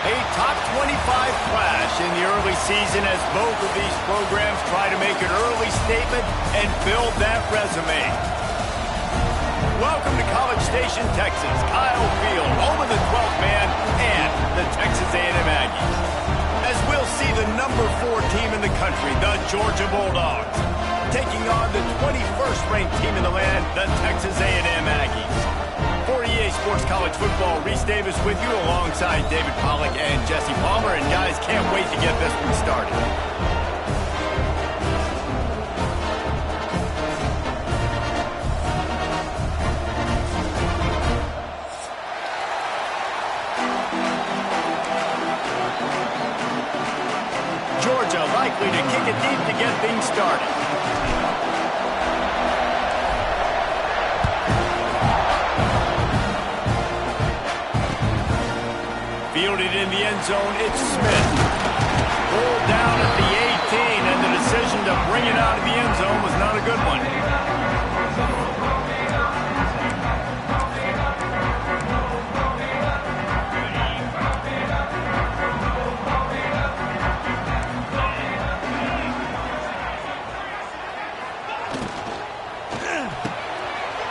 A top 25 clash in the early season as both of these programs try to make an early statement and build that resume. Welcome to College Station, Texas. Kyle Field, home of the 12th man and the Texas A&M Aggies. As we'll see the number 4 team in the country, the Georgia Bulldogs, taking on the 21st ranked team in the land, the Texas A&M Aggies. For EA Sports College Football, Reese Davis with you alongside David Pollack and Jesse Palmer. And guys, can't wait to get this one started. Georgia likely to kick it deep to get things started. Fielded in the end zone, it's Smith. Pulled down at the 18, and the decision to bring it out of the end zone was not a good one.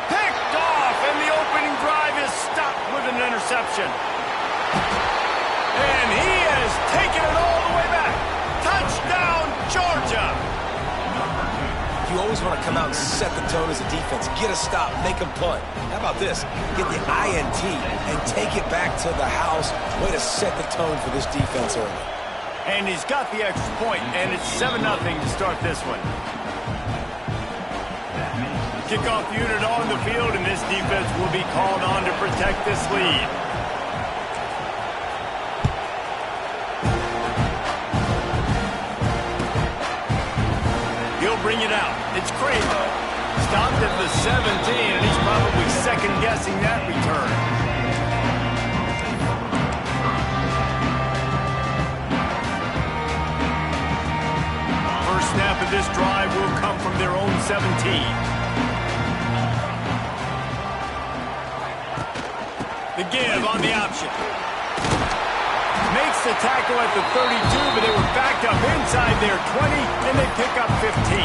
Picked off, and the opening drive is stopped with an interception. And he has taken it all the way back. Touchdown, Georgia. You always want to come out and set the tone as a defense. Get a stop, make them punt. How about this? Get the INT and take it back to the house. Way to set the tone for this defense early. And he's got the extra point, and it's 7-0 to start this one. Kickoff unit on the field, and this defense will be called on to protect this lead. Bring it out. It's Kramer. Stopped at the 17, and he's probably second-guessing that return. First snap of this drive will come from their own 17. The give on the option. Makes the tackle at the 32, but they were backed up inside their 20, and they pick up 15.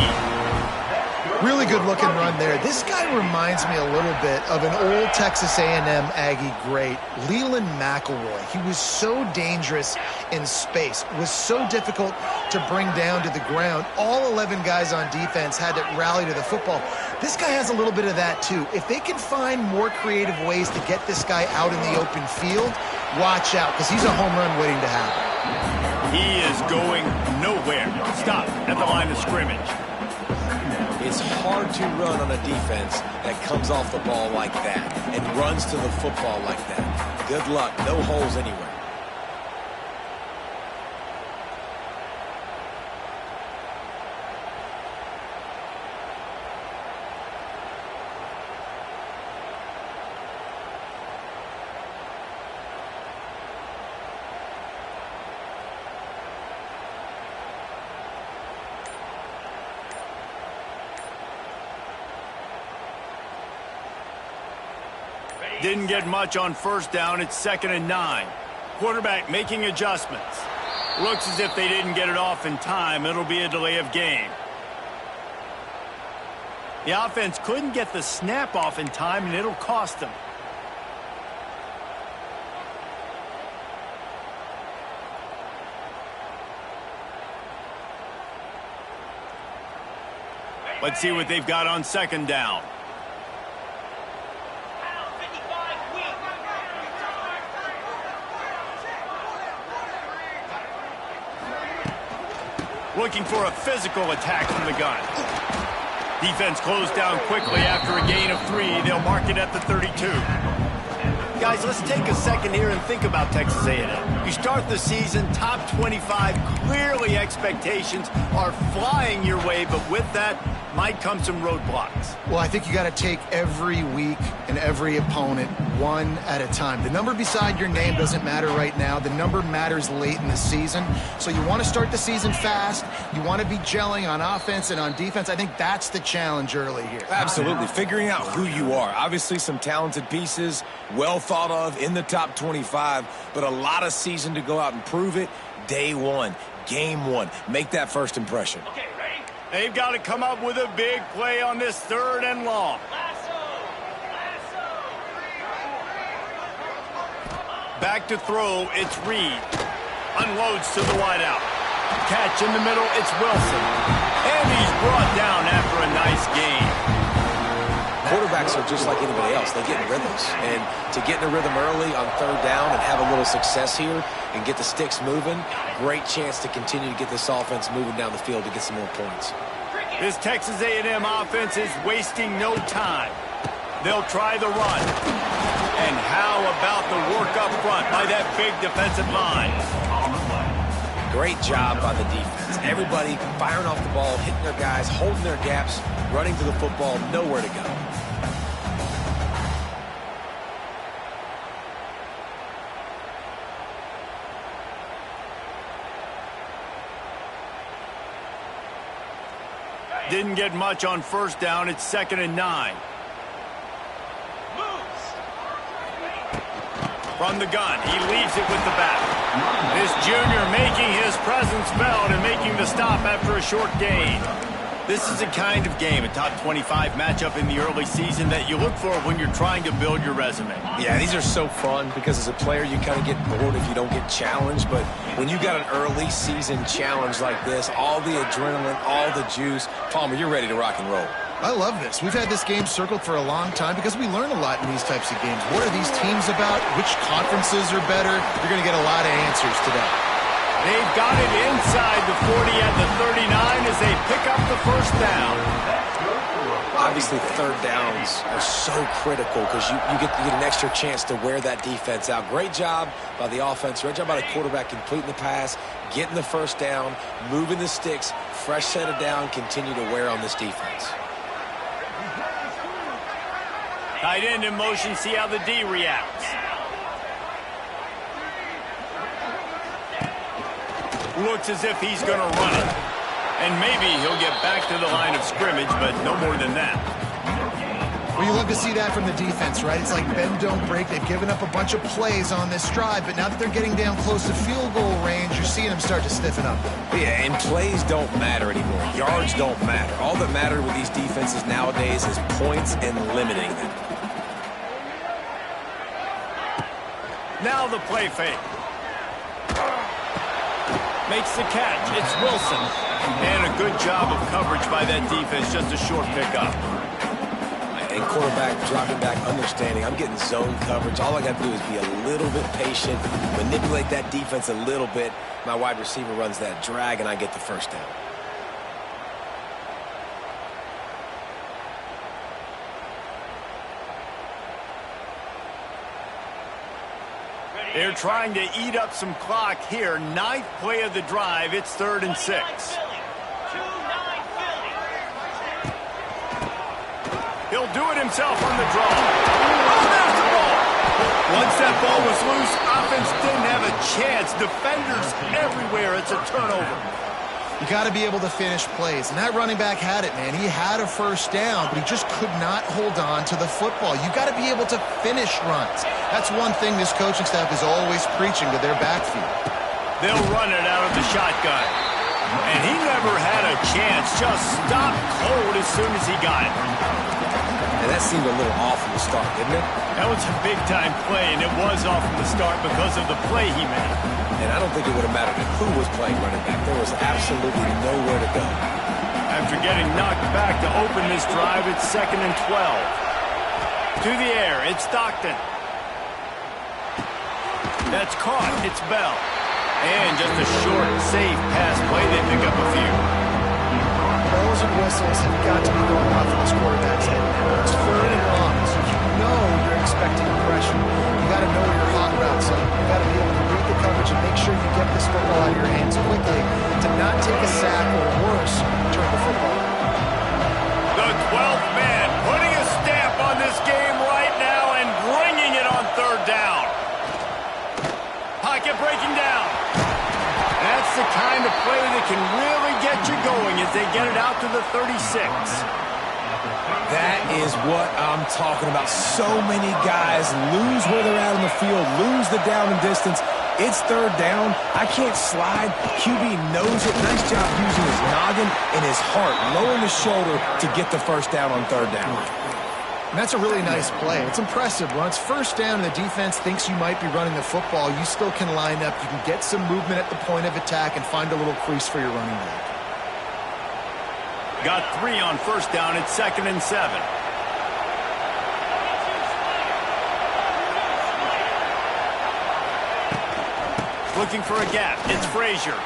Really good looking run there. This guy reminds me a little bit of an old Texas A&M Aggie great, Leland McElroy. He was so dangerous in space, was so difficult to bring down to the ground. All 11 guys on defense had to rally to the football. This guy has a little bit of that too. If they can find more creative ways to get this guy out in the open field, watch out, because he's a home run waiting to happen. He is going nowhere. Stop at the line of scrimmage. It's hard to run on a defense that comes off the ball like that and runs to the football like that. Good luck. No holes anywhere. Didn't get much on first down. It's 2nd and 9. Quarterback making adjustments. Looks as if they didn't get it off in time. It'll be a delay of game. The offense couldn't get the snap off in time, and it'll cost them. Let's see what they've got on 2nd down. Looking for a physical attack from the gun. Defense closed down quickly after a gain of 3. They'll mark it at the 32. Guys, let's take a second here and think about Texas A&M. You start the season top 25. Clearly expectations are flying your way, but with that might come some roadblocks. Well, I think you got to take every week and every opponent one at a time. The number beside your name doesn't matter right now. The number matters late in the season. So you want to start the season fast. You want to be gelling on offense and on defense. I think that's the challenge early here. Absolutely. Figuring out who you are. Obviously some talented pieces, well thought of in the top 25, but a lot of season to go out and prove it. Day one, game one. Make that first impression. Okay, ready? They've got to come up with a big play on this 3rd and long. Back to throw, it's Reed. Unloads to the wideout. Catch in the middle, it's Wilson. And he's brought down after a nice game. Quarterbacks are just like anybody else. They get in rhythms. And to get in a rhythm early on 3rd down and have a little success here and get the sticks moving, great chance to continue to get this offense moving down the field to get some more points. This Texas A&M offense is wasting no time. They'll try the run. And how about the work up front by that big defensive line? Great job by the defense. Everybody firing off the ball, hitting their guys, holding their gaps, running to the football, nowhere to go. Didn't get much on 1st down. It's 2nd and 9. From the gun, he leaves it with the back. This junior making his presence felt and making the stop after a short gain. This is a kind of game, a top 25 matchup in the early season that you look for when you're trying to build your resume. Yeah, these are so fun because as a player you kind of get bored if you don't get challenged, but when you got an early season challenge like this, all the adrenaline, all the juice, Palmer, you're ready to rock and roll. I love this. We've had this game circled for a long time because we learn a lot in these types of games. What are these teams about? Which conferences are better? You're going to get a lot of answers today. They've got it inside the 40 at the 39 as they pick up the 1st down. Obviously, 3rd downs are so critical because you get an extra chance to wear that defense out. Great job by the offense. Great job by the quarterback completing the pass, getting the 1st down, moving the sticks, fresh set of down, continue to wear on this defense. Tight end in motion, see how the D reacts. Looks as if he's going to run it. And maybe he'll get back to the line of scrimmage, but no more than that. Well, you love to see that from the defense, right? It's like bend, don't break. They've given up a bunch of plays on this drive, but now that they're getting down close to field goal range, you're seeing them start to stiffen up. Yeah, and plays don't matter anymore. Yards don't matter. All that matters with these defenses nowadays is points and limiting them. Now the play fake. Makes the catch. It's Wilson. And a good job of coverage by that defense. Just a short pickup. And quarterback dropping back, understanding I'm getting zone coverage. All I got to do is be a little bit patient, manipulate that defense a little bit. My wide receiver runs that drag, and I get the 1st down. They're trying to eat up some clock here. 9th play of the drive. It's 3rd and 6. He'll do it himself on the draw. Oh, there's the ball. Once that ball was loose, offense didn't have a chance. Defenders everywhere. It's a turnover. You got to be able to finish plays. And that running back had it, man. He had a 1st down, but he just could not hold on to the football. You got to be able to finish runs. That's one thing this coaching staff is always preaching to their backfield. They'll run it out of the shotgun. And he never had a chance. Just stopped cold as soon as he got it. And that seemed a little off from the start, didn't it? That was a big-time play, and it was off from the start because of the play he made. And I don't think it would have mattered who was playing running back. There was absolutely nowhere to go. After getting knocked back to open this drive, it's 2nd and 12. To the air, it's Stockton. That's caught. It's Bell. And just a short, safe pass play. They pick up a few. Bells and whistles have got to be going off in this quarterback's head now. It's 3rd and long, so you know you're expecting pressure. You got to know your hot routes. So you got to be able to read the coverage and make sure you get this football out of your hands quickly to not take a sack or worse, turn the football. The 12th man putting a stamp on this game right now and bringing it it breaking down. That's the kind of play that can really get you going as they get it out to the 36. That is what I'm talking about. So many guys lose where they're at on the field, lose the down and distance. It's third down. I can't slide. QB knows it. Nice job using his noggin and his heart, lowering his shoulder to get the first down on third down. And that's a really nice play. It's impressive. When it's first down and the defense thinks you might be running the football, you still can line up. You can get some movement at the point of attack and find a little crease for your running back. Got 3 on first down. It's 2nd and 7. Looking for a gap. It's Frazier.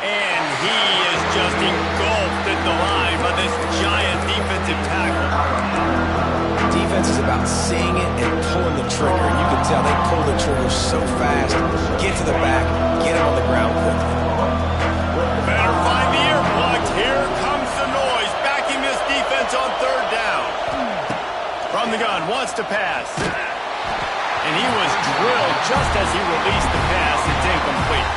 And he is just engulfed at the line by this giant defensive tackle. Defense is about seeing it and pulling the trigger. And you can tell they pull the trigger so fast. Get to the back. Get him on the ground quickly. Better find the earplugs. Here comes the noise. Backing this defense on third down. From the gun. Wants to pass. And he was drilled just as he released the pass. It's incomplete.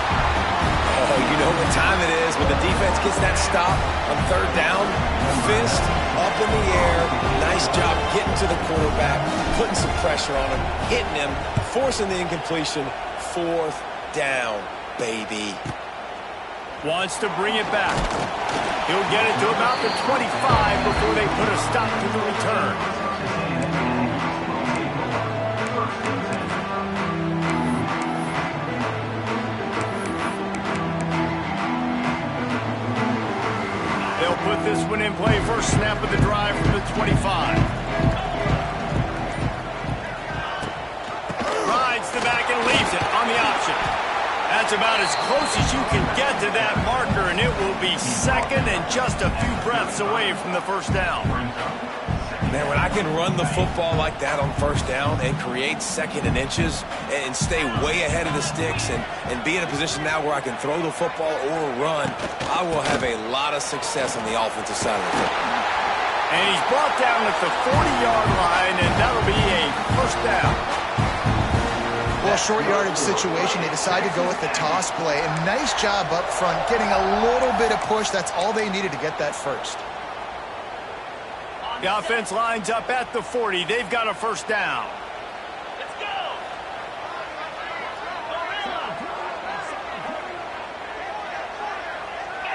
Oh, you know what time it is when the defense gets that stop on third down. Fist up in the air. Nice job getting to the quarterback, putting some pressure on him, hitting him, forcing the incompletion. 4th down, baby. Wants to bring it back. He'll get it to about the 25 before they put a stop to the return. Put this one in play. First snap of the drive from the 25. Rides the back and leaves it on the option. That's about as close as you can get to that marker, and it will be 2nd and just a few breaths away from the first down. Man, when I can run the football like that on first down and create 2nd and inches and stay way ahead of the sticks and be in a position now where I can throw the football or run, I will have a lot of success on the offensive side of the football. And he's brought down at the 40-yard line, and that'll be a first down. Well, short yardage situation, they decide to go with the toss play. And nice job up front, getting a little bit of push. That's all they needed to get that first. The offense lines up at the 40. They've got a first down. Let's go.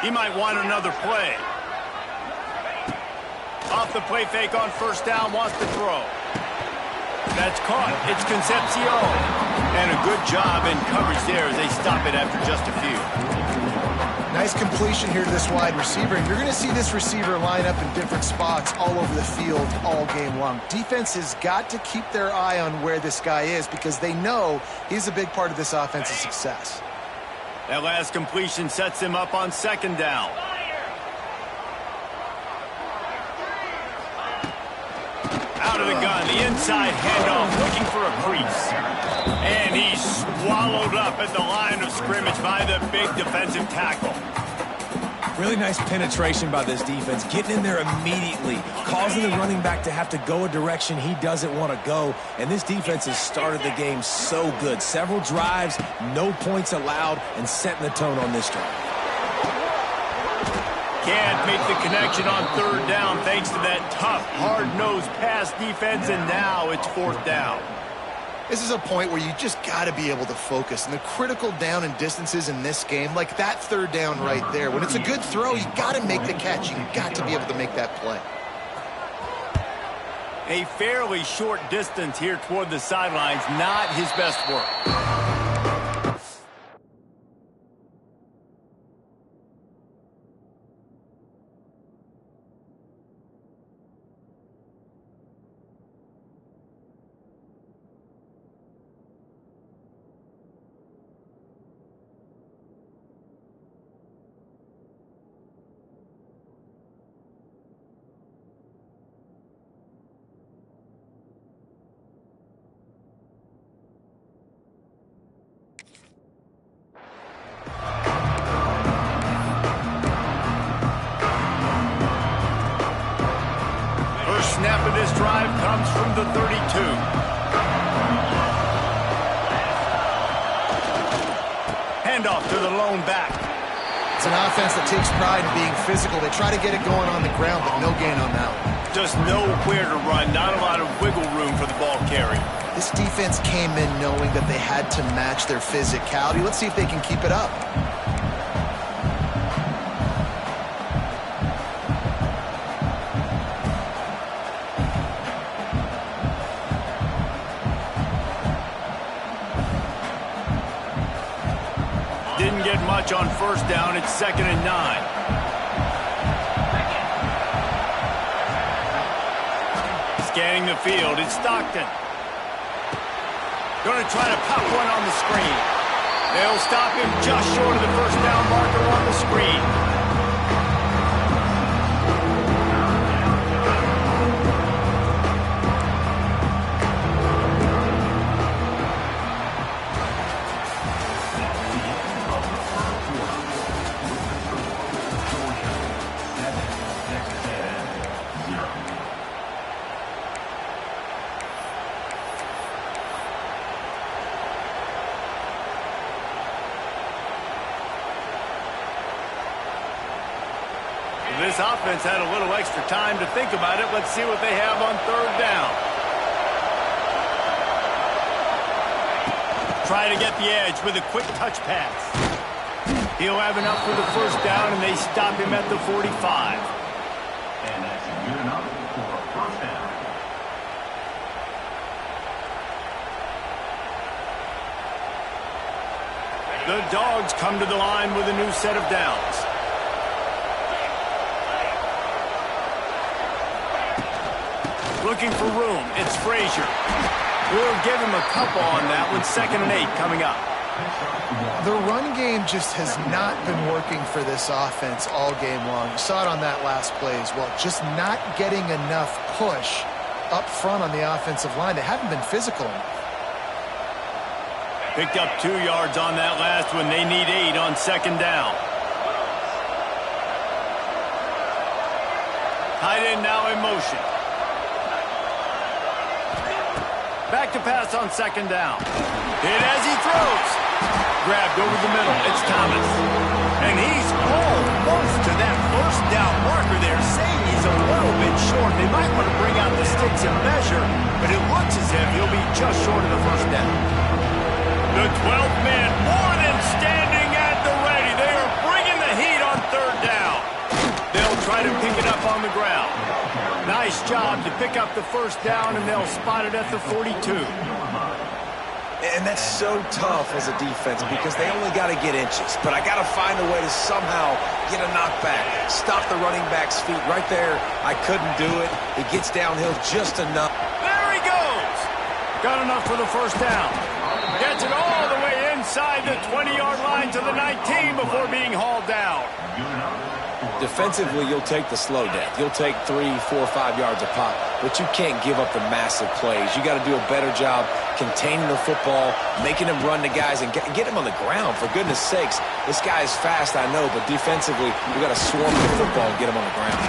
He might want another play. Off the play fake on first down, wants to throw. That's caught. It's Concepcion. And a good job in coverage there as they stop it after just a few. Nice completion here to this wide receiver. And you're going to see this receiver line up in different spots all over the field all game long. Defense has got to keep their eye on where this guy is because they know he's a big part of this offense's success. That last completion sets him up on 2nd down. Out of the gun, the inside handoff, looking for a crease. And he's swallowed up at the line of scrimmage by the big defensive tackle. Really nice penetration by this defense, getting in there immediately, causing the running back to have to go a direction he doesn't want to go. And this defense has started the game so good. Several drives, no points allowed, and setting the tone on this drive. Can't make the connection on third down thanks to that tough, hard-nosed pass defense, and now it's 4th down. This is a point where you just got to be able to focus. And the critical down and distances in this game, like that third down right there, when it's a good throw, you got to make the catch. You got to be able to make that play. A fairly short distance here toward the sidelines, not his best work. Snap of this drive comes from the 32. handoff to the lone back. It's an offense that takes pride in being physical. They try to get it going on the ground, but no gain on that one. Just nowhere to run, not a lot of wiggle room for the ball carrier. This defense came in knowing that they had to match their physicality. Let's see if they can keep it up. Didn't get much on first down. It's 2nd and 9. Scanning the field, it's Stockton. Going to try to pop one on the screen. They'll stop him just short of the first down marker on the screen. This offense had a little extra time to think about it. Let's see what they have on 3rd down. Try to get the edge with a quick touch pass. He'll have enough for the first down, and they stop him at the 45. And that's good enough for a first down. The Dawgs come to the line with a new set of downs. Looking for room, it's Frazier. We'll give him a couple on that one. 2nd and 8 coming up. The run game just has not been working for this offense all game long. You saw it on that last play as well. Just not getting enough push up front on the offensive line. They haven't been physical enough. Picked up 2 yards on that last one. They need 8 on 2nd down. Tight end now in motion. Back to pass on 2nd down. Hit as he throws. Grabbed over the middle. It's Thomas. And he's almost to that first down marker there, saying he's a little bit short. They might want to bring out the sticks and measure, but it looks as if he'll be just short of the first down. The 12th man more than standing at the ready. They are bringing the heat on 3rd down. They'll try to pick it up on the ground. Nice job to pick up the first down, and they'll spot it at the 42. And that's so tough as a defense because they only got to get inches. But I got to find a way to somehow get a knockback, stop the running back's feet. Right there, I couldn't do it. He gets downhill just enough. There he goes. Got enough for the first down. Gets it all the way inside the 20-yard line to the 19 before being hauled down. Defensively, you'll take the slow death. You'll take 3, 4, 5 yards a pop, but you can't give up the massive plays. You got to do a better job containing the football, making them run to guys, and get him on the ground. For goodness sakes, this guy is fast, I know, but defensively, we got to swarm the football and get him on the ground.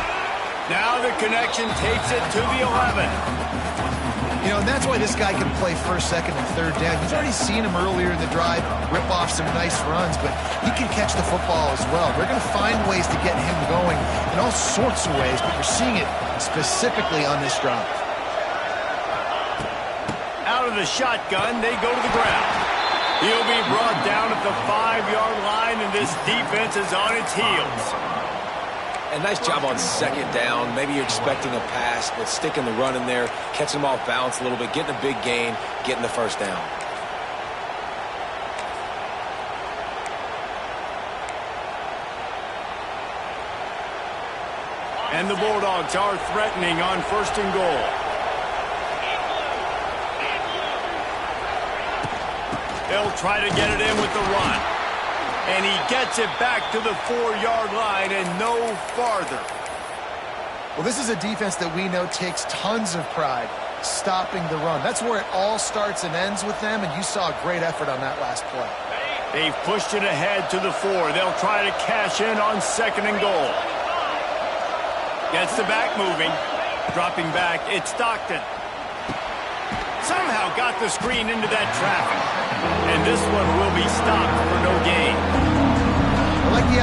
Now the connection takes it to the 11. You know, and that's why this guy can play 1st, 2nd, and 3rd down. You've already seen him earlier in the drive rip off some nice runs, but he can catch the football as well. They're going to find ways to get him going in all sorts of ways, but you're seeing it specifically on this drive. Out of the shotgun, they go to the ground. He'll be brought down at the 5-yard line, and this defense is on its heels. A nice job on 2nd down. Maybe you're expecting a pass, but sticking the run in there, catching them off balance a little bit, getting a big gain, getting the first down. And the Bulldogs are threatening on 1st and goal. They'll try to get it in with the run. And he gets it back to the 4-yard line and no farther. Well, this is a defense that we know takes tons of pride stopping the run. That's where it all starts and ends with them, and you saw a great effort on that last play. They've pushed it ahead to the 4. They'll try to cash in on 2nd and goal. Gets the back moving. Dropping back, it's Stockton. Somehow got the screen into that traffic. And this one will be stopped for no gain.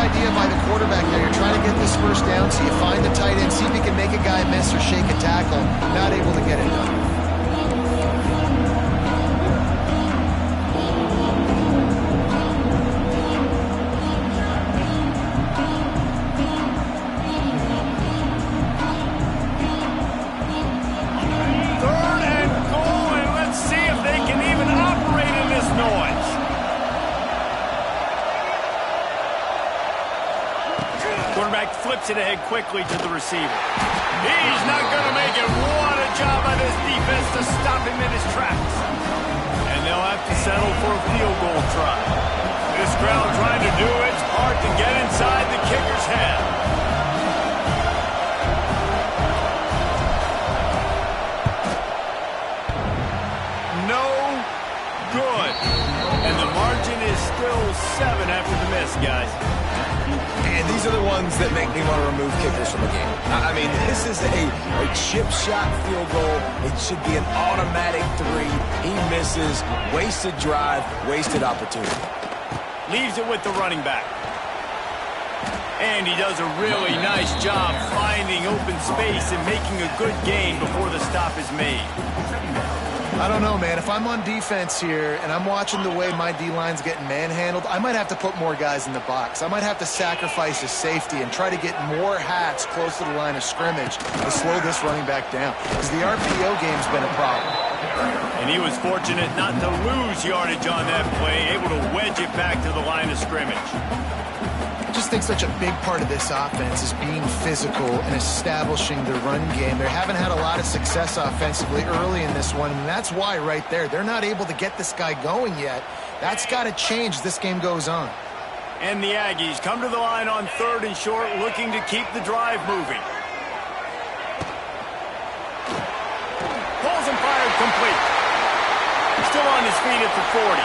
idea by the quarterback there. You're trying to get this first down, so you find the tight end, see if you can make a guy miss or shake a tackle. Not able to get it done. Quarterback flips it ahead quickly to the receiver. He's not going to make it. What a job by this defense to stop him in his tracks. And they'll have to settle for a field goal try. This crowd trying to do its part to get inside the kicker's head. No good. And the margin is still 7 after the miss, guys. And these are the ones that make me want to remove kickers from the game. I mean, this is a chip shot field goal. It should be an automatic 3. He misses. Wasted drive, wasted opportunity. Leaves it with the running back. And he does a really nice job finding open space and making a good gain before the stop is made. I don't know, man. If I'm on defense here and I'm watching the way my D-line's getting manhandled, I might have to put more guys in the box. I might have to sacrifice his safety and try to get more hats close to the line of scrimmage to slow this running back down, because the RPO game's been a problem. And he was fortunate not to lose yardage on that play, able to wedge it back to the line of scrimmage. I just think such a big part of this offense is being physical and establishing the run game. They haven't had a lot of success offensively early in this one, and that's why right there, they're not able to get this guy going yet. That's got to change as this game goes on. And the Aggies come to the line on 3rd and short, looking to keep the drive moving. Pulls and fired complete. Still on his feet at the 40.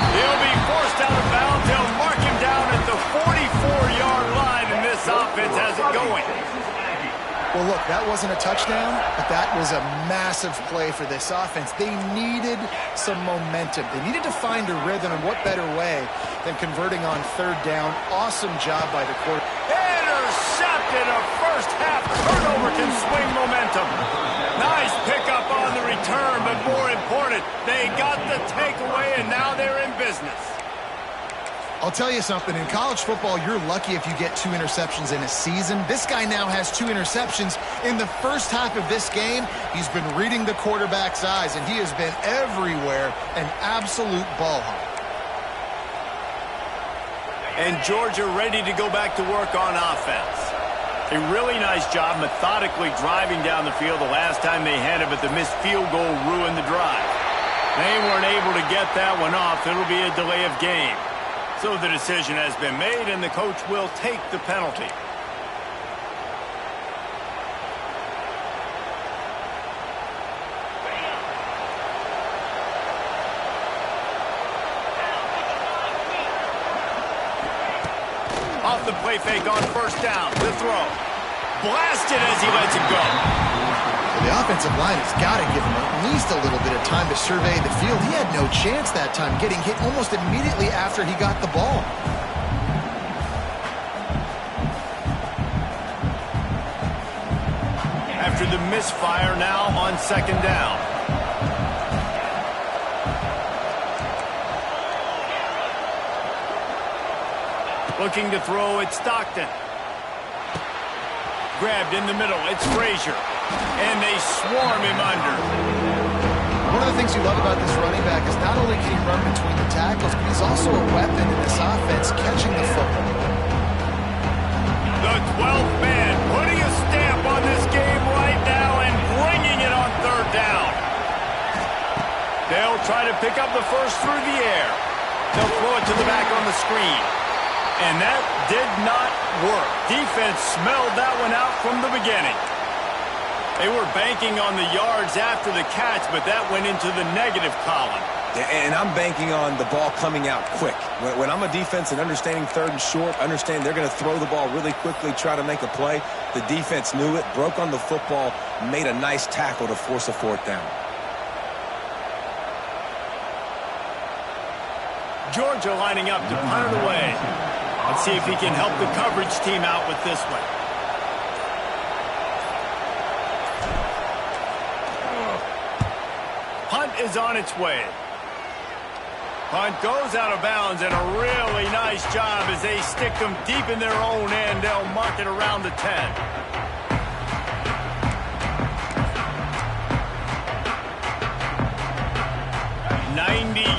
He'll be forced out of bounds. They'll mark him down at the 44-yard line, and this offense has it going. Well, look, that wasn't a touchdown, but that was a massive play for this offense. They needed some momentum. They needed to find a rhythm, and what better way than converting on 3rd down. Awesome job by the quarterback. Intercepted. A first-half turnover can swing momentum. Nice pickup on the return, but more important, they got the takeaway, and now they're in business. I'll tell you something. In college football, you're lucky if you get 2 interceptions in a season. This guy now has 2 interceptions. In the first half of this game, he's been reading the quarterback's eyes, and he has been everywhere, an absolute ball hawk. And Georgia ready to go back to work on offense. A really nice job methodically driving down the field the last time they had it, but the missed field goal ruined the drive. They weren't able to get that one off. It'll be a delay of game. So the decision has been made, and the coach will take the penalty. Off the play fake on 1st down. The throw. Blasted as he lets it go. The offensive line has got to give him at least a little bit of time to survey the field. He had no chance that time, getting hit almost immediately after he got the ball. After the misfire, now on 2nd down. Looking to throw at Stockton. Grabbed in the middle. It's Frazier. And they swarm him under. One of the things you love about this running back is not only can he run between the tackles, but he's also a weapon in this offense, catching the football. The 12th man putting a stamp on this game right now and bringing it on 3rd down. They'll try to pick up the first through the air. They'll throw it to the back on the screen. And that did not work. Defense smelled that one out from the beginning. They were banking on the yards after the catch, but that went into the negative column. And I'm banking on the ball coming out quick. When I'm a defense and understanding 3rd and short, understand they're going to throw the ball really quickly, try to make a play. The defense knew it, broke on the football, made a nice tackle to force a 4th down. Georgia lining up to punt it away. Let's see if he can help the coverage team out with this one. Punt is on its way. Punt goes out of bounds, and a really nice job as they stick them deep in their own end. They'll mark it around the 10.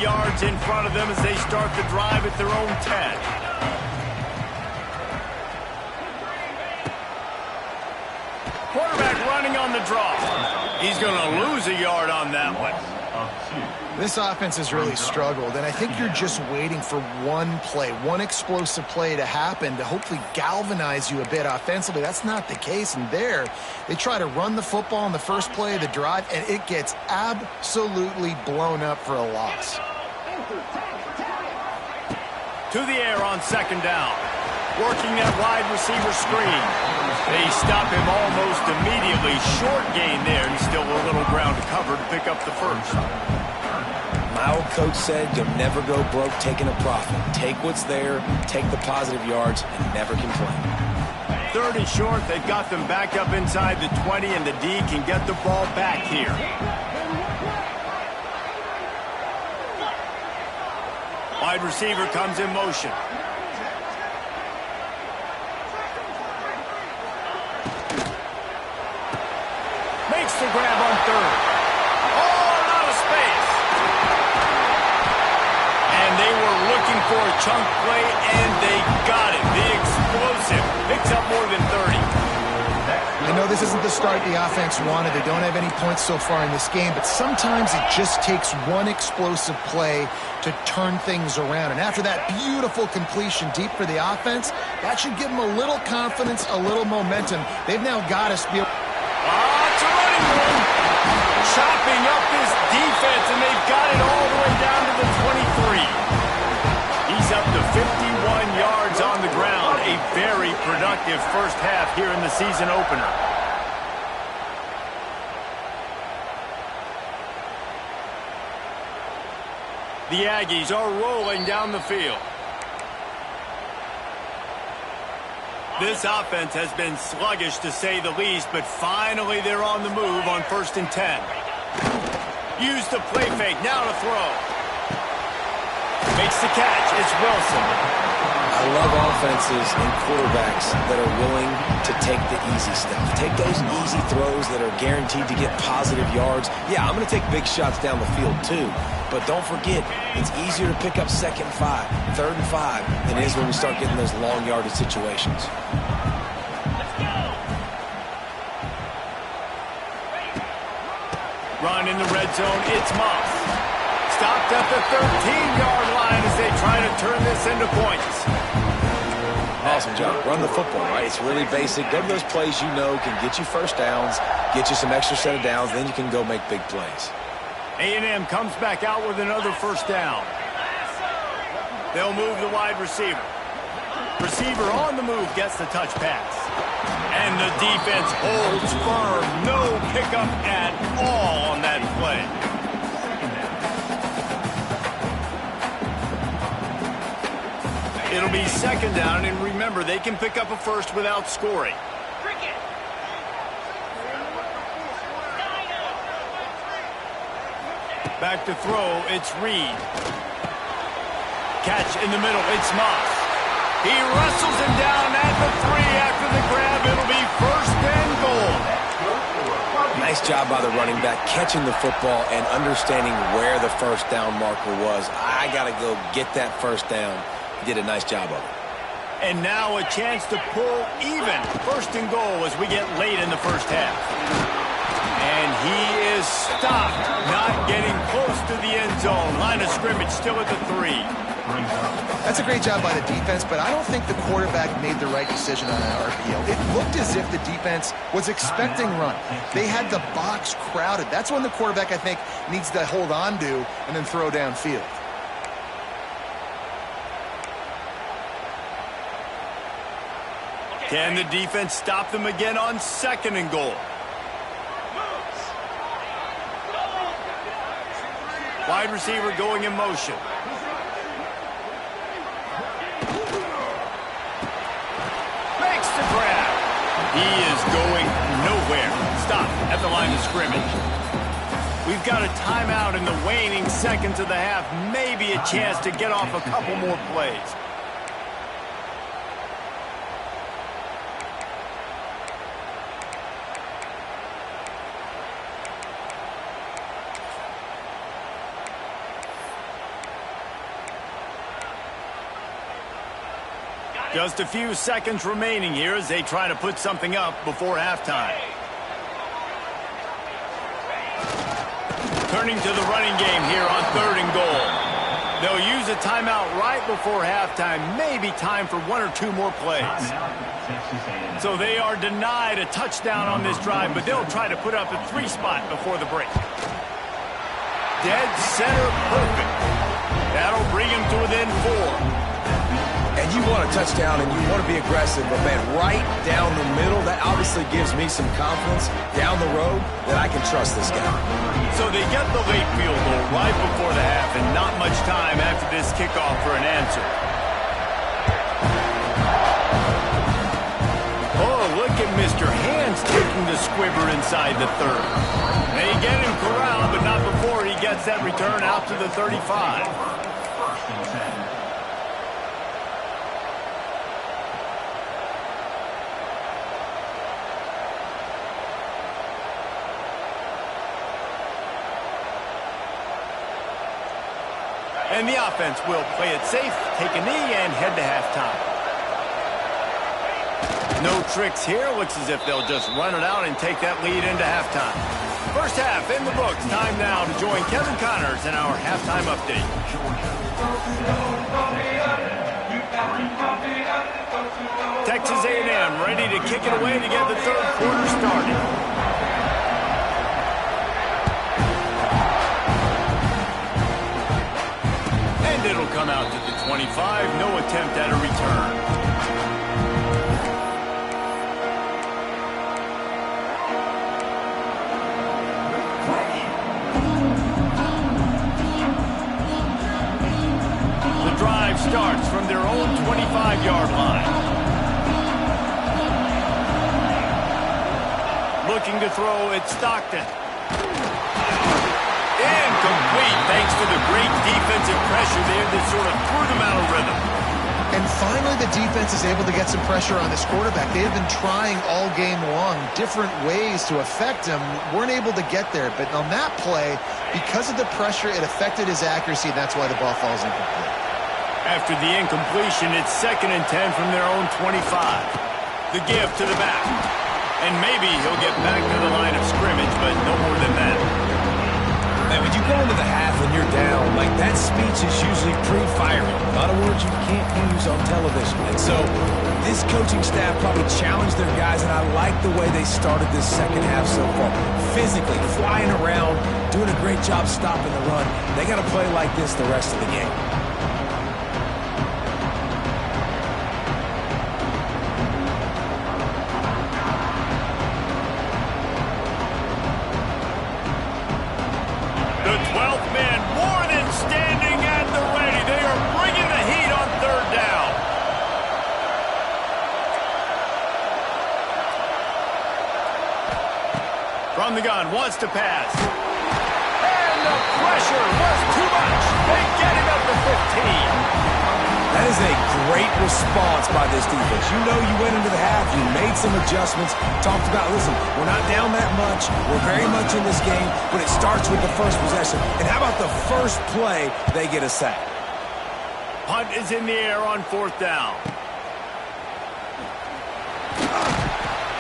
Yards in front of them as they start the drive at their own 10. Quarterback running on the draw. He's going to lose a yard on that one. This offense has really struggled, and I think you're just waiting for one play, one explosive play to happen to hopefully galvanize you a bit offensively. That's not the case, and there they try to run the football on the first play of the drive, and it gets absolutely blown up for a loss. To the air on second down. Working that wide receiver screen. They stop him almost immediately. Short gain there, and still a little ground to cover to pick up the first. My old coach said you'll never go broke taking a profit. Take what's there, take the positive yards, and never complain. Third and short, they've got them back up inside the 20, and the D can get the ball back here. Wide receiver comes in motion. Makes the grab on third. Oh, out of space. And they were looking for a chunk play, and they got it. The explosive picks up more than 30. I know this isn't the start the offense wanted. They don't have any points so far in this game, but sometimes it just takes one explosive play to turn things around. And after that beautiful completion deep for the offense, that should give them a little confidence, a little momentum. They've now got us. It's a running room. Chopping up this defense, and they've got it all the way down to the 23. He's up to 51 yards on the ground. A very productive first half here in the season opener. The Aggies are rolling down the field. This offense has been sluggish to say the least, but finally they're on the move on 1st and 10. Use the play fake, now to throw. Makes the catch, it's Wilson. I love offenses and quarterbacks that are willing to take the easy stuff. Take those easy throws that are guaranteed to get positive yards. Yeah, I'm going to take big shots down the field too. But don't forget, it's easier to pick up 2nd and 5, 3rd and 5 than it is when we start getting those long yardage situations. Run in the red zone, it's Moss. Stopped at the 13-yard line as they try to turn this into points. Awesome job. Run the football, right? It's really basic. Go to those plays you know can get you first downs, get you some extra set of downs, then you can go make big plays. A&M comes back out with another first down. They'll move the wide receiver. Receiver on the move gets the touch pass. And the defense holds firm. No pickup at all on that play. It'll be 2nd down, and remember, they can pick up a first without scoring. Back to throw, it's Reed. Catch in the middle, it's Moss. He wrestles him down at the 3 after the grab. It'll be 1st and goal. Nice job by the running back, catching the football and understanding where the first down marker was. I got to go get that first down. He did a nice job of it. And now a chance to pull even 1st and goal as we get late in the first half. And he is stopped, not getting close to the end zone. Line of scrimmage still at the 3. That's a great job by the defense, but I don't think the quarterback made the right decision on that RPO. It looked as if the defense was expecting run. They had the box crowded. That's when the quarterback, I think, needs to hold on to and then throw downfield. Can the defense stop them again on 2nd and goal? Wide receiver going in motion. He is going nowhere. Stop at the line of scrimmage. We've got a timeout in the waning seconds of the half. Maybe a chance to get off a couple more plays. Just a few seconds remaining here as they try to put something up before halftime. Turning to the running game here on 3rd and goal. They'll use a timeout right before halftime. Maybe time for 1 or 2 more plays. So they are denied a touchdown on this drive, but they'll try to put up a 3 spot before the break. Dead center perfect. That'll bring him to within 4. And you want a touchdown and you want to be aggressive, but man, right down the middle, that obviously gives me some confidence down the road that I can trust this guy. So they get the late field goal right before the half and not much time after this kickoff for an answer. Oh, look at Mr. Hands taking the squibber inside the 3rd. They get him corralled, but not before he gets that return out to the 35. And the offense will play it safe, take a knee, and head to halftime. No tricks here. Looks as if they'll just run it out and take that lead into halftime. First half in the books. Time now to join Kevin Connors in our halftime update. Texas A&M ready to kick it away to get the 3rd quarter started. It'll come out to the 25. No attempt at a return. The drive starts from their own 25-yard line. Looking to throw, it's Stockton. Incomplete, thanks to the great defensive pressure there that sort of threw them out of rhythm. And finally, the defense is able to get some pressure on this quarterback. They have been trying all game long different ways to affect him. Weren't able to get there, but on that play, because of the pressure, it affected his accuracy, and that's why the ball falls incomplete. After the incompletion, it's 2nd and 10 from their own 25. The give to the back. And maybe he'll get back to the line of scrimmage, but no more than that. Man, when you go into the half and you're down, like that speech is usually pre-firing. A lot of words you can't use on television. And so this coaching staff probably challenged their guys, and I like the way they started this second half so far. Physically, flying around, doing a great job stopping the run. They got to play like this the rest of the game. From the gun, wants to pass. And the pressure was too much. They get him up to 15. That is a great response by this defense. You know you went into the half, you made some adjustments, talked about, listen, we're not down that much, we're very much in this game, but it starts with the first possession. And how about the first play, they get a sack. Punt is in the air on 4th down.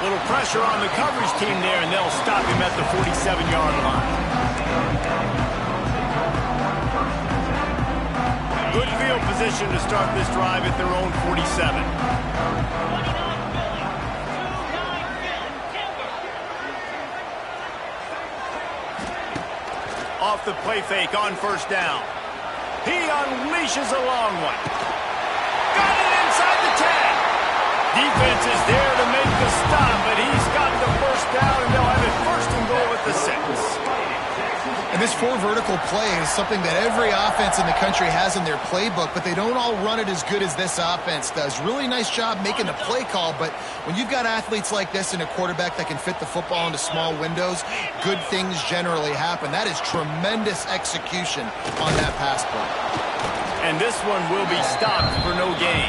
Little pressure on the coverage team there, and they'll stop him at the 47-yard line. Good field position to start this drive at their own 47. Off the play fake on 1st down. He unleashes a long one. Got it inside the 10. Defense is there to make the stop, but he's got the 1st down, and they'll have it 1st and goal at the 6. And this 4 vertical plays, something that every offense in the country has in their playbook, but they don't all run it as good as this offense does. Really nice job making the play call, but when you've got athletes like this and a quarterback that can fit the football into small windows, good things generally happen. That is tremendous execution on that pass play. And this one will be stopped for no gain.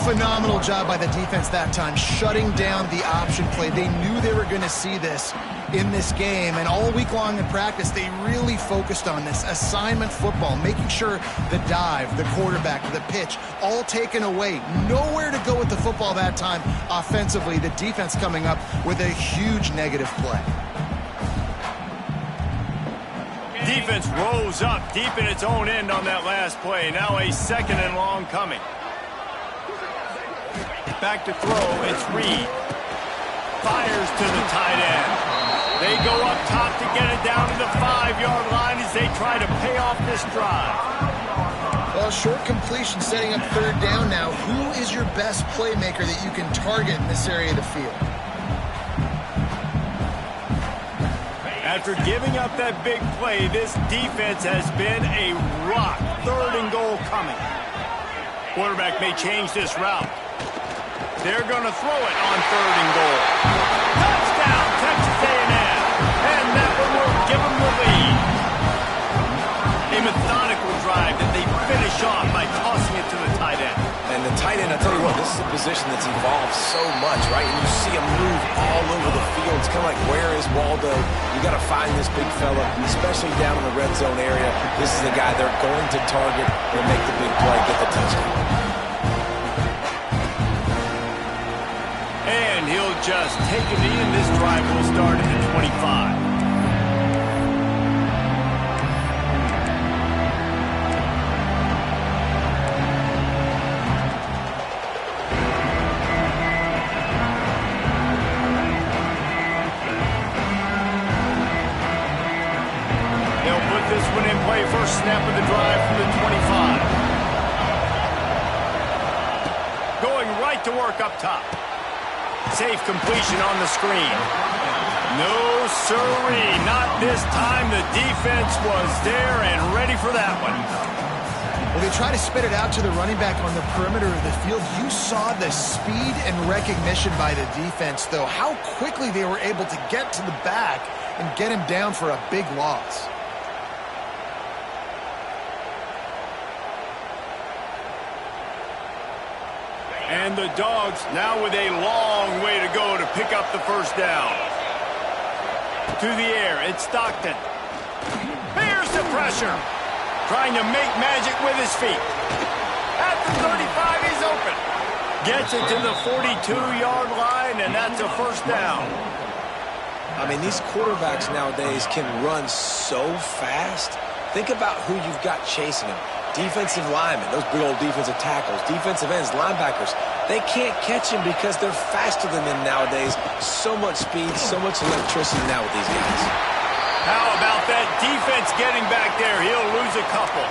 Phenomenal job by the defense that time, shutting down the option play. They knew they were going to see this in this game, and all week long in practice, they really focused on this assignment football, making sure the dive, the quarterback, the pitch, all taken away. Nowhere to go with the football that time offensively. The defense coming up with a huge negative play. Defense rose up deep in its own end on that last play. Now a 2nd and long coming. Back to throw, it's Reed. Fires to the tight end. They go up top to get it down to the 5-yard line as they try to pay off this drive. Well, short completion setting up 3rd down now. Who is your best playmaker that you can target in this area of the field? After giving up that big play, this defense has been a rock. 3rd and goal coming. Quarterback may change this route. They're going to throw it on 3rd and goal. Touchdown, Texas A&M. And that one will give them the lead. A methodical drive that they finish off by tossing it to the tight end. And the tight end, I tell you what, this is a position that's evolved so much, right? And you see him move all over the field. It's kind of like, where is Waldo? You got to find this big fella, especially down in the red zone area. This is the guy they're going to target and make the big play, get the touchdown. And he'll just take a knee, and this drive will start at the 25. They'll put this one in play. First snap of the drive from the 25. Going right to work up top. Safe completion on the screen. No, sirree, not this time. The defense was there and ready for that one. Well, they try to spit it out to the running back on the perimeter of the field. You saw the speed and recognition by the defense, though. How quickly they were able to get to the back and get him down for a big loss. And the Dogs now with a long way to go to pick up the first down. To the air, it's Stockton. Here's the pressure. Trying to make magic with his feet. At the 35, he's open. Gets it to the 42-yard line, and that's a first down. I mean, these quarterbacks nowadays can run so fast. Think about who you've got chasing them. Defensive linemen, those big old defensive tackles, defensive ends, linebackers, they can't catch him because they're faster than them nowadays. So much speed, so much electricity now with these guys. How about that defense getting back there? He'll lose a couple.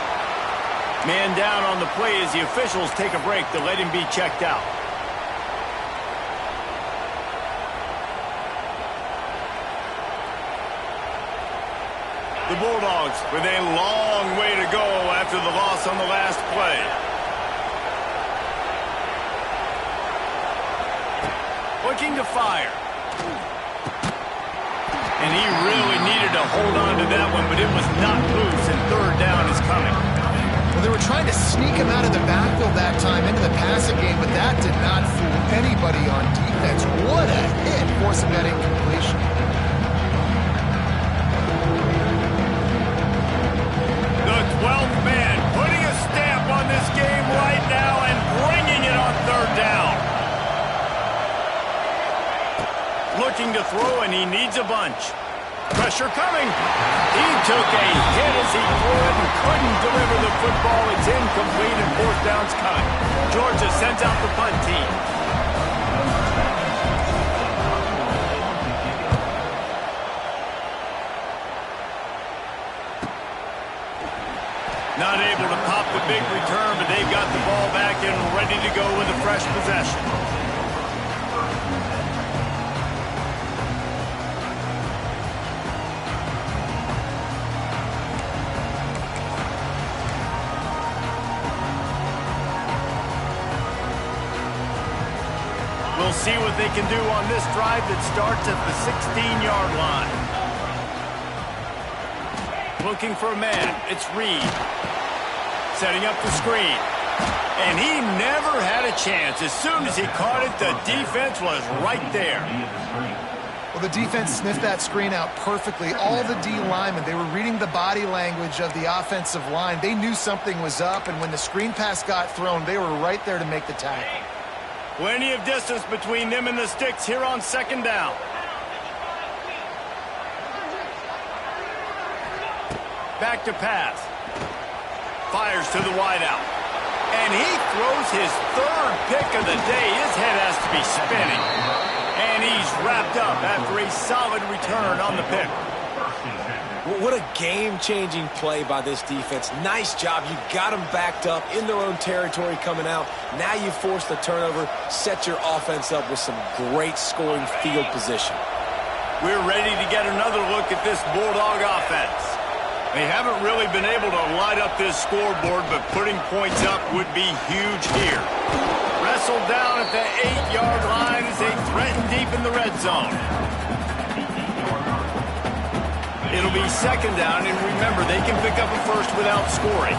Man down on the play as the officials take a break to let him be checked out. The Bulldogs with a long way to go after the loss on the last play. Looking to fire. And he really needed to hold on to that one, but it was not loose, and 3rd down is coming. Well, they were trying to sneak him out of the backfield that time into the passing game, but that did not fool anybody on defense. What a hit, forcing that incompletion. The 12th man putting a stamp on this game right now and bringing it on 3rd down. Looking to throw, and he needs a bunch. Pressure coming. He took a hit as he threw it and couldn't deliver the football. It's incomplete, and 4th down's coming. Georgia sends out the punt team. Not able to pop the big return, but they've got the ball back and ready to go with a fresh possession. We'll see what they can do on this drive that starts at the 16-yard line. Looking for a man. It's Reed. Setting up the screen. And he never had a chance. As soon as he caught it, the defense was right there. Well, the defense sniffed that screen out perfectly. All the D linemen, they were reading the body language of the offensive line. They knew something was up, and when the screen pass got thrown, they were right there to make the tackle. Plenty of distance between them and the sticks here on second down. Back to pass. Fires to the wideout. And he throws his third pick of the day. His head has to be spinning. And he's wrapped up after a solid return on the pick. What a game-changing play by this defense. Nice job. You got them backed up in their own territory coming out. Now you force the turnover, set your offense up with some great scoring field position. We're ready to get another look at this Bulldog offense. They haven't really been able to light up this scoreboard, but putting points up would be huge here. Wrestled down at the 8-yard line as they threaten deep in the red zone. It'll be second down, and remember, they can pick up a first without scoring.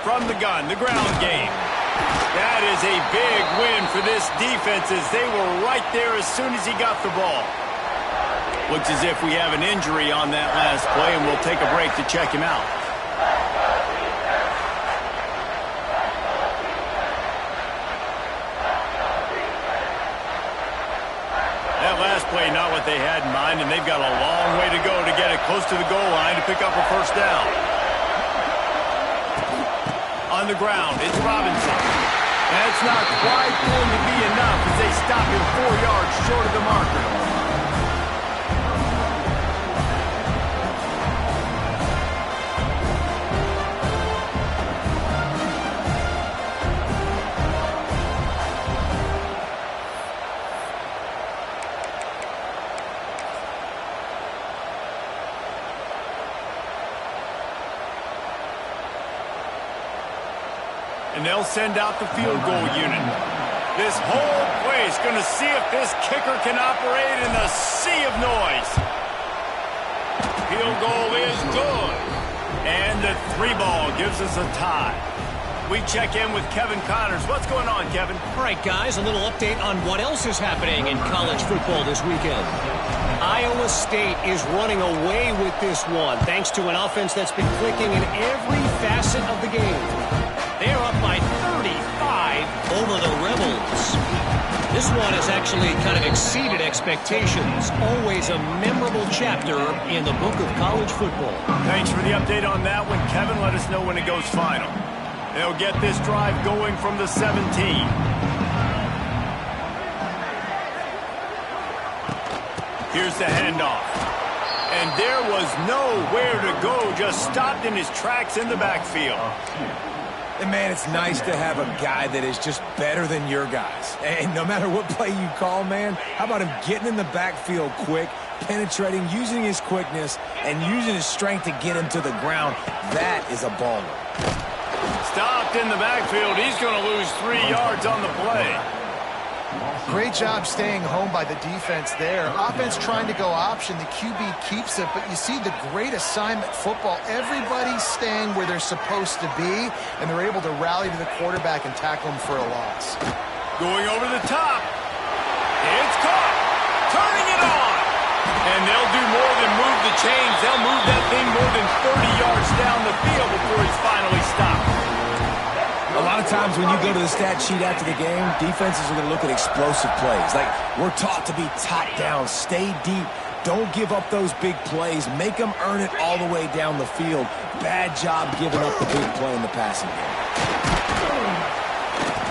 From the gun, the ground game. That is a big win for this defense as they were right there as soon as he got the ball. Looks as if we have an injury on that last play, and we'll take a break to check him out. That last play, not what they had in mind, and they've got a long way to go to get it close to the goal line to pick up a first down. On the ground, it's Robinson. That's not quite going to be enough as they stop him 4 yards short of the marker. And they'll send out the field goal unit. This whole place going to see if this kicker can operate in the sea of noise. Field goal is good. And the 3-ball gives us a tie. We check in with Kevin Connors. What's going on, Kevin? All right, guys, a little update on what else is happening in college football this weekend. Iowa State is running away with this one, thanks to an offense that's been clicking in every facet of the game. They're up by 35 over the Rebels. This one has actually kind of exceeded expectations. Always a memorable chapter in the book of college football. Thanks for the update on that one, Kevin. Let us know when it goes final. They'll get this drive going from the 17. Here's the handoff. And there was nowhere to go, just stopped in his tracks in the backfield. And, man, it's nice to have a guy that is just better than your guys. And no matter what play you call, man, how about him getting in the backfield quick, penetrating, using his quickness, and using his strength to get him to the ground? That is a baller. Stopped in the backfield. He's going to lose 3 yards on the play. Great job staying home by the defense there. Offense trying to go option. The QB keeps it, but you see the great assignment football. Everybody's staying where they're supposed to be, and they're able to rally to the quarterback and tackle him for a loss. Going over the top. It's caught. Turning it on. And they'll do more than move the chains. They'll move that thing more than 30 yards down the field before he's finally stopped. A lot of times when you go to the stat sheet after the game, defenses are going to look at explosive plays. Like, we're taught to be top down, stay deep, don't give up those big plays, make them earn it all the way down the field. Bad job giving up the big play in the passing game.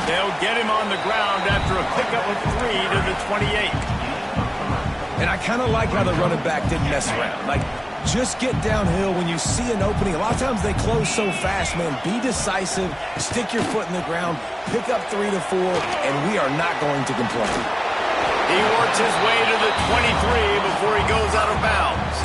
They'll get him on the ground after a pickup of 3 to the 28. And I kind of like how the running back didn't mess around. Like, just get downhill when you see an opening. A lot of times they close so fast, man. Be decisive, stick your foot in the ground, pick up 3 to 4, and we are not going to complain. He works his way to the 23 before he goes out of bounds.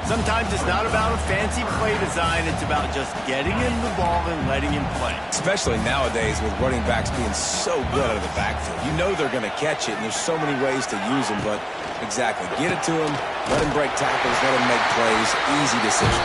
Sometimes it's not about a fancy play design. It's about just getting him the ball and letting him play. Especially nowadays with running backs being so good out of the backfield. You know they're going to catch it, and there's so many ways to use them, but exactly. Get it to him, let him break tackles, let him make plays. Easy decision.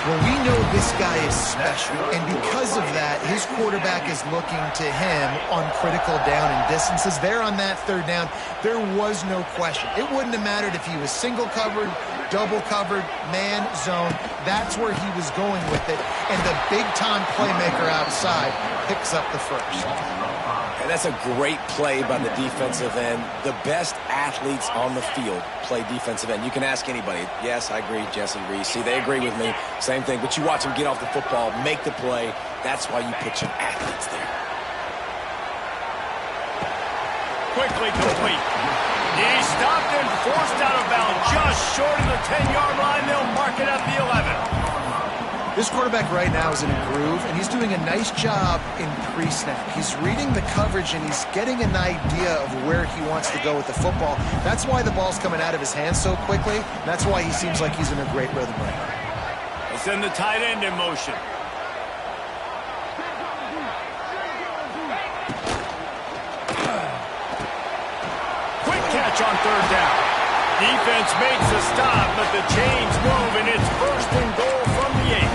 Well, we know this guy is special, and because of that, his quarterback is looking to him on critical down and distances. There on that third down, there was no question. It wouldn't have mattered if he was single covered, double covered, man, zone. That's where he was going with it, and the big-time playmaker outside picks up the first. And that's a great play by the defensive end. The best athletes on the field play defensive end. You can ask anybody. Yes, I agree, Jesse Reese. See, they agree with me. Same thing. But you watch them get off the football, make the play. That's why you put your athletes there. Quickly complete. He stopped and forced out of bounds just short of the 10-yard line. They'll mark it at the 11. This quarterback right now is in a groove, and he's doing a nice job in pre-snap. He's reading the coverage, and he's getting an idea of where he wants to go with the football. That's why the ball's coming out of his hands so quickly. That's why he seems like he's in a great rhythm right now. They send the tight end in motion. Quick catch on third down. Defense makes a stop, but the chains move, and it's first and goal from the 8.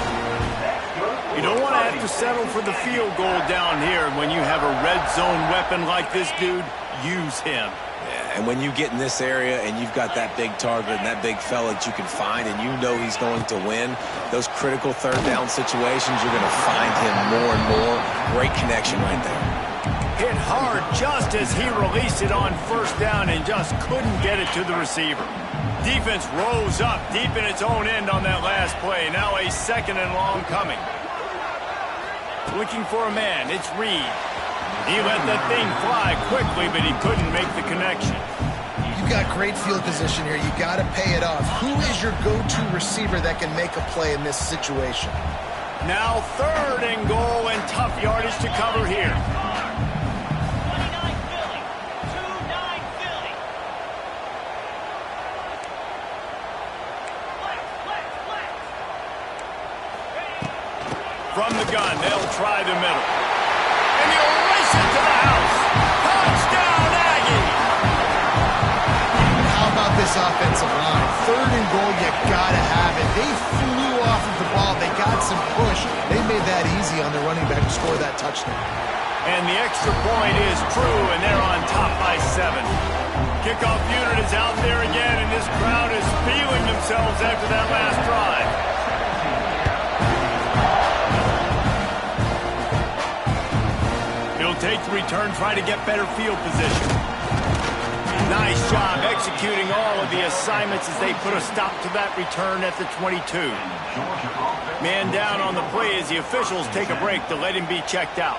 You don't want to have to settle for the field goal down here. When you have a red zone weapon like this dude, use him. Yeah, and when you get in this area and you've got that big target and that big fella that you can find and you know he's going to win, those critical third down situations, you're going to find him more and more. Great connection right there. Hit hard just as he released it on first down and just couldn't get it to the receiver. Defense rose up deep in its own end on that last play. Now a second and long coming. Looking for a man. It's Reed. He let that thing fly quickly, but he couldn't make the connection. You've got great field position here. You got to pay it off. Who is your go-to receiver that can make a play in this situation? Now third and goal and tough yardage to cover here. From the gun, they'll try the middle. And he'll race it to the house. Touchdown, Aggie! How about this offensive line? Third and goal, you got to have it. They flew off of the ball. They got some push. They made that easy on the running back to score that touchdown. And the extra point is true, and they're on top by 7. Kickoff unit is out there again, and this crowd is feeling themselves after that last drive. Take the return, try to get better field position. Nice job executing all of the assignments as they put a stop to that return at the 22. Man down on the play as the officials take a break to let him be checked out.